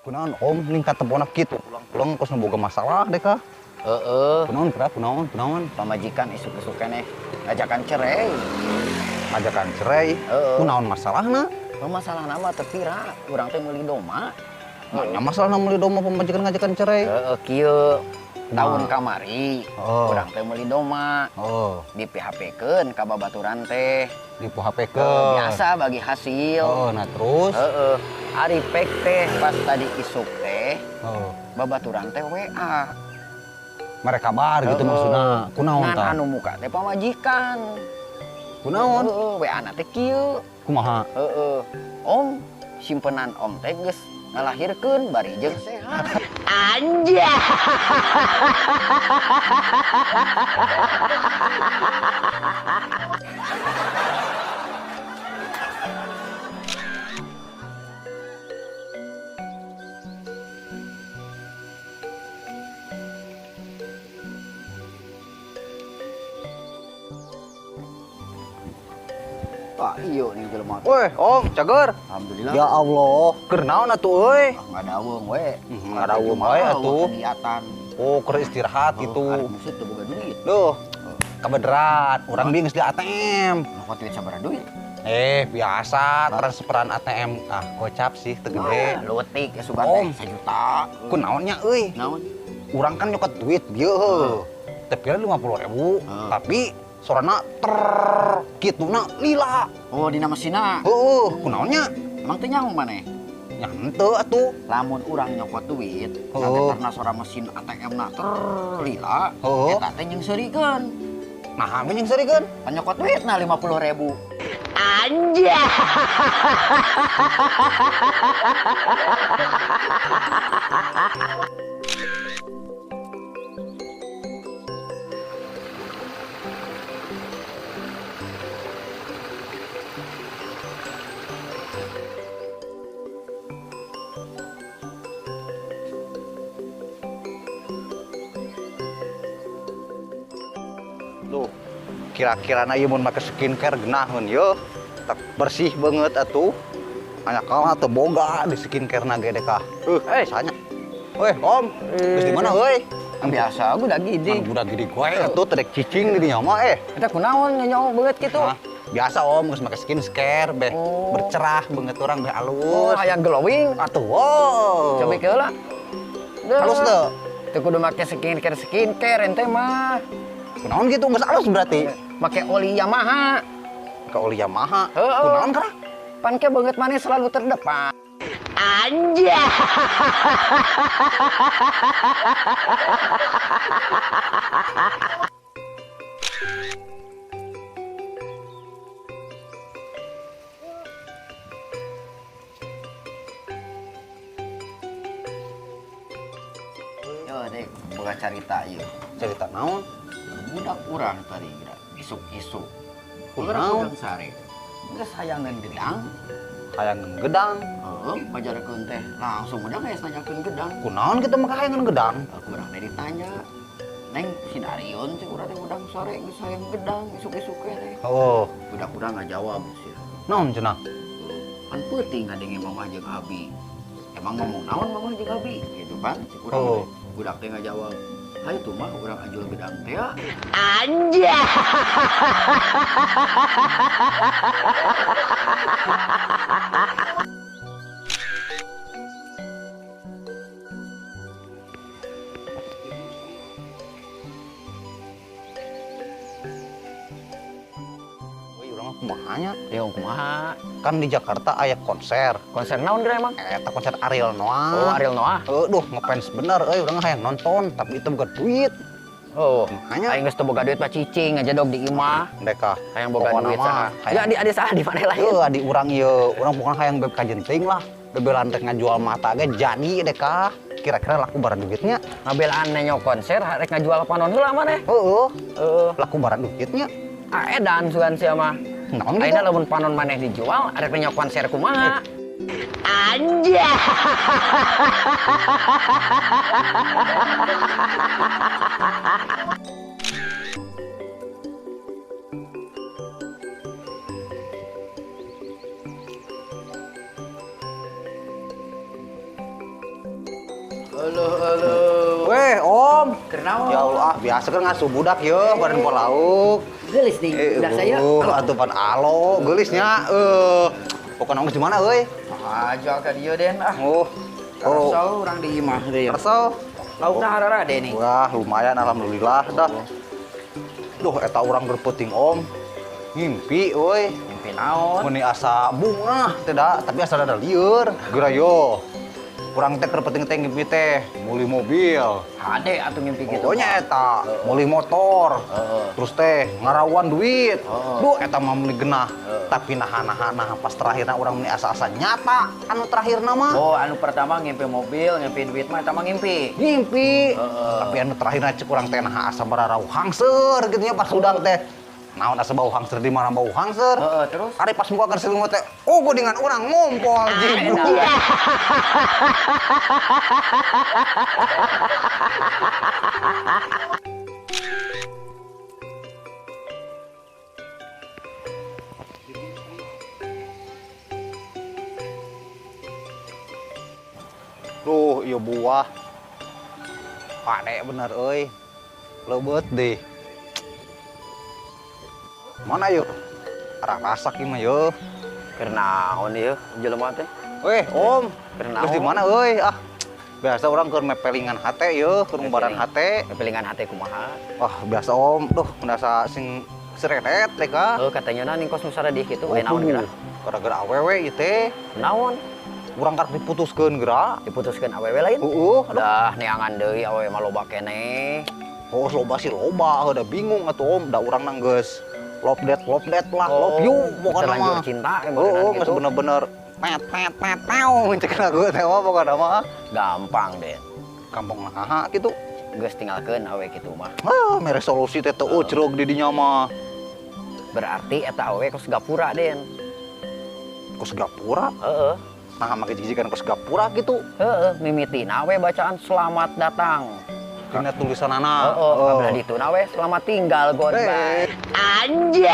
Kunaon om ningkat tebonak gitu pulang kos boga masalah deh kah. Kunaon Pamajikan isuk-isuk keneh ngajakan cerai. ngajakan cerai. Kunaon masalahna? Masalah nama terpira, urang teh meuli doma. Nanya masalah meuli doma pemajikan ngajakan cerai. Kieu tahun kamari, urang teh meuli doma. Di PHP-keun ka babaturan teh. Di PHP-keun. Biasa bagi hasil. Nah terus? Ari pek teh pas tadi isuk teh. Babaturan teh WA. Mereka kabar gitu maksudnya. Kunaon Ngan tah? anu muka teh pamajikan. Kunaon? WA na teh kieu. Kumaha? Om, simpenan om teh geus ngalahirkeun bari jeung sehat. Anjay. Pak, iyo nih jelema. Weh, om, cager. Alhamdulillah. Ya Allah, keur naon atuh euy? Ngadaweung we. Ngadaweung we atuh. Kegiatan. Oh, keur istirahat gitu. Arek musik teu boga duit. Duh, kabeneran, urang bingung di ATM. Nokot duit sabaraha duit? Biasa transferan ATM. Gocap sih, teu gede. Leutik sugan Om. teh 1 juta. Kunaonnya euy? Naon? Urang kan nyokot duit dieu. Tapi 50.000, tapi sorana kituna lila. Oh, dina mesinna. Kunaonnya? Emang teh nyaho maneh? Ya henteu atuh. Lamun urang nyokot duit, nanti terna sora mesin ATM-na terlila, eta teh nyeungseurikeun. Nah, ame nyeungseurikeun? Pan nyokot duitna 50.000. Anjay. Tuh, kira-kira na ieu mun make skincare geunahkeun yeuh. Tak bersih banget atuh. Anya kalah teu boga di skincare na ge kah. Sanya. Weh, Om. Geus di mana euy? Biasa budak gidi. Budak gidi kowe atuh teu dek cicing di dinya mah Eta kunaon nyaho beungeut kitu? Biasa Om, geus make skincare beh bercerah beungeut urang beh alus. Oh, aya glowing. Atuh, wow. Coba ke heula. Halus teu? Teu kudu make skincare ente mah. Kunaon gitu geus alus berarti? Make oli Yamaha. Ke oli Yamaha. Heeh. Kunaon kah? Pan ke beungeut maneh selalu terdepan. Anjay. Yo, dek, boga carita ieu. Cerita naon? Budak urang tadi geura isuk-isuk. Kunaon? Urang sare. Geus hayangan gedang. Hayangan gedang. Pajarekeun teh langsung udah geus nanyakeun gedang. Kunaon kita make hayangan gedang? Urang teh ditanya. Neng sinarion cek urang teh udang sare geus hayang gedang isuk-isuk teh. Budak urang ngajawab sih. Naon cenah? Kan peuting ngadenge mamah jeung abi. Emang ngomong naon mamah jeung abi gitu kan? Cek urang teh. Budak teh ngajawab. Hai tuh mah urang ajual gedang teh ya. Anjay. Urang kumahanya? Ya kumaha? Kan di Jakarta aya konser. Konser naon geura emang? Eta konser Ariel Noah. Oh, Ariel Noah. Duh, ngefans bener urang hayang nonton, tapi itu bukan duit. Oh, Makanya aing geus teu boga duit mah cicing aja dog di imah. Deka. Hayang boga duit saha? Ya di saha di maneh lain. Adi urang ieu, urang pokona hayang beb kajenting lah. Bebelan rek ngajual mata ge jadi deka. Kira-kira laku barang duitnya? Ngabelaan nyo konser rek ngajual panon heula maneh. Laku barang duitnya. Edan sugan sia mah. Naon gitu? Ayeuna lamun panon maneh dijual arek nyo konser kumaha? Anjay. Halo. Weh, Om. Kenaon? Ya Allah, biasa kan ngasuh budak ya, badan polauk. Gelis nih, budak saya. Atuh pan alo, geulisnya. Pokoknya nongkrong di mana euy? Aja ka dieu Den ah. Oh. Karso urang di imah deui. Kerso. Laukna hararade nih. Wah, lumayan alhamdulillah dah. Duh, eta urang berputing Om. Ngimpi euy. Mimpi naon? Meni asa bunga tidak, tapi asa ada lieur. Geura yo. Urang teh keur penting teh ngimpi teh meuli mobil. Hade atuh mimpi gitu. Pokoknya eta meuli motor. Terus teh ngarawan duit. Duh, eta mah meuli genah. Tapi nah pas terakhirna urang meni asa-asa nyata anu terakhirna mah. Oh, anu pertama ngimpi mobil, ngimpi duit mah eta mah ngimpi. Ngimpi. Tapi anu terakhirna cek urang teh nah asa bararau hangser gitu nya pas udang teh. Naon asa bau hangser di mana bau hangser? Terus? Ari pas muka keur selimut teh, oh dengan urang ngompol jibu. Duh, ieu buah. Pade bener euy. Leubeut deh. Mana yuk? Arah rasak ieu mah yeuh. Keur naon ieu jelema teh? Weh, Om. Keur Terus di mana euy? Ah. Biasa orang keur mepelingan hate yeuh, keur ngumbaran hate. Kepelingan hate kumaha? Wah, biasa Om. Duh, merasa sing seredet teh ka. Katanya na ning kos nu saradih kitu aya naon geura? Gara-gara awewe ieu teh. Naon? Urang karep diputuskeun geura. Diputuskeun awewe lain? Dah neangan deui awewe mah loba keneh. Oh, loba sih loba, udah bingung atuh Om, da urang nang geus love that lah, love you pokona mah. Terlanjur cinta Geus bener-bener pet pew cek lagu teh mah pokona mah. Gampang deh. Kampung naha gitu. Geus tinggalkeun awewe kitu mah. Mere solusi teh teu ceureuh di dinya mah. Berarti eta awewe kos gapura Den. Kos gapura? Heeh. Nah, make jijikan kos gapura gitu. Heeh, mimitina we bacaan selamat datang. Dina tulisanana. Heeh, kabelah ditu na we selamat tinggal goodbye. Anjay.